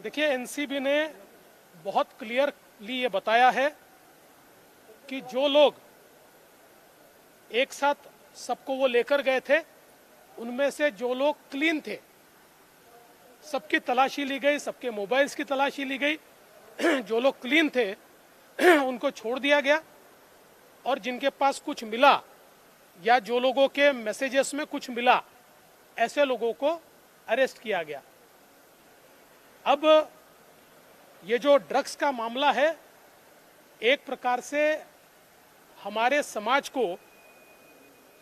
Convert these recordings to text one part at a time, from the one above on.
देखिए, एनसीबी ने बहुत क्लियरली ये बताया है कि जो लोग एक साथ सबको वो लेकर गए थे, उनमें से जो लोग क्लीन थे, सबकी तलाशी ली गई, सबके मोबाइल्स की तलाशी ली गई। जो लोग क्लीन थे उनको छोड़ दिया गया, और जिनके पास कुछ मिला या जो लोगों के मैसेजेस में कुछ मिला, ऐसे लोगों को अरेस्ट किया गया। अब ये जो ड्रग्स का मामला है, एक प्रकार से हमारे समाज को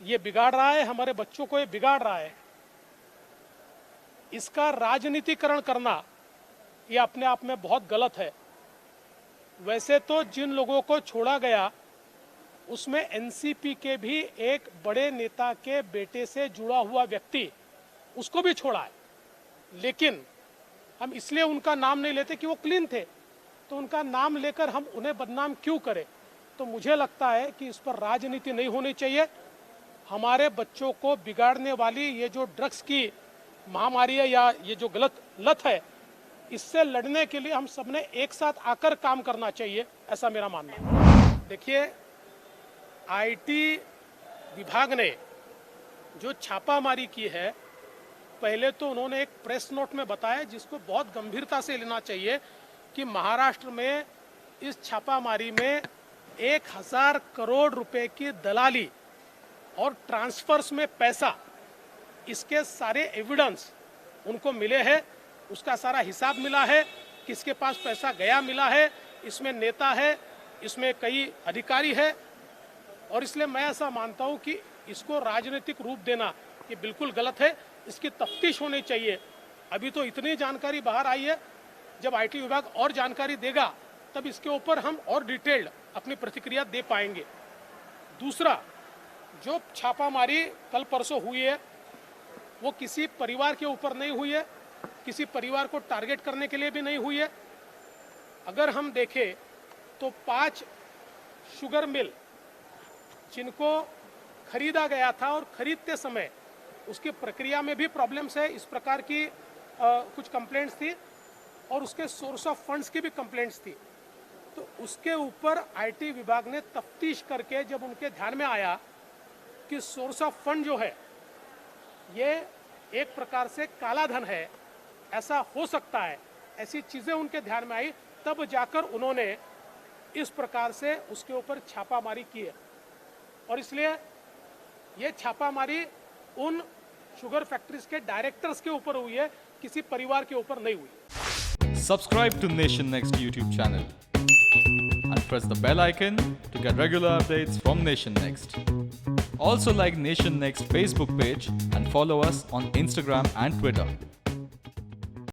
ये बिगाड़ रहा है, हमारे बच्चों को ये बिगाड़ रहा है। इसका राजनीतिकरण करना ये अपने आप में बहुत गलत है। वैसे तो जिन लोगों को छोड़ा गया उसमें एनसीपी के भी एक बड़े नेता के बेटे से जुड़ा हुआ व्यक्ति, उसको भी छोड़ा है, लेकिन हम इसलिए उनका नाम नहीं लेते कि वो क्लीन थे, तो उनका नाम लेकर हम उन्हें बदनाम क्यों करें। तो मुझे लगता है कि इस पर राजनीति नहीं होनी चाहिए। हमारे बच्चों को बिगाड़ने वाली ये जो ड्रग्स की महामारी है या ये जो गलत लत है, इससे लड़ने के लिए हम सबने एक साथ आकर काम करना चाहिए, ऐसा मेरा मानना है। देखिए, आईटी विभाग ने जो छापामारी की है, पहले तो उन्होंने एक प्रेस नोट में बताया, जिसको बहुत गंभीरता से लेना चाहिए, कि महाराष्ट्र में इस छापामारी में 1000 करोड़ रुपए की दलाली और ट्रांसफर्स में पैसा, इसके सारे एविडेंस उनको मिले हैं। उसका सारा हिसाब मिला है, किसके पास पैसा गया मिला है, इसमें नेता है, इसमें कई अधिकारी है। और इसलिए मैं ऐसा मानता हूं कि इसको राजनीतिक रूप देना ये बिल्कुल गलत है। इसकी तफ्तीश होनी चाहिए। अभी तो इतनी जानकारी बाहर आई है, जब आईटी विभाग और जानकारी देगा तब इसके ऊपर हम और डिटेल्ड अपनी प्रतिक्रिया दे पाएंगे। दूसरा, जो छापामारी कल परसों हुई है, वो किसी परिवार के ऊपर नहीं हुई है, किसी परिवार को टारगेट करने के लिए भी नहीं हुई है। अगर हम देखें तो 5 शुगर मिल जिनको खरीदा गया था, और खरीदते समय उसकी प्रक्रिया में भी प्रॉब्लम्स है, इस प्रकार की कुछ कंप्लेंट्स थी, और उसके सोर्स ऑफ फंड्स की भी कंप्लेंट्स थी। तो उसके ऊपर आईटी विभाग ने तफ्तीश करके जब उनके ध्यान में आया कि सोर्स ऑफ फंड जो है ये एक प्रकार से काला धन है, ऐसा हो सकता है, ऐसी चीज़ें उनके ध्यान में आई, तब जाकर उन्होंने इस प्रकार से उसके ऊपर छापामारी की है। और इसलिए ये छापामारी उन शुगर फैक्ट्रीज के डायरेक्टर्स के ऊपर हुई है, किसी परिवार के ऊपर नहीं हुई। Subscribe to Nation Next YouTube channel and press the bell icon to get regular updates from Nation Next. Also like Nation Next Facebook page and follow us on Instagram and Twitter.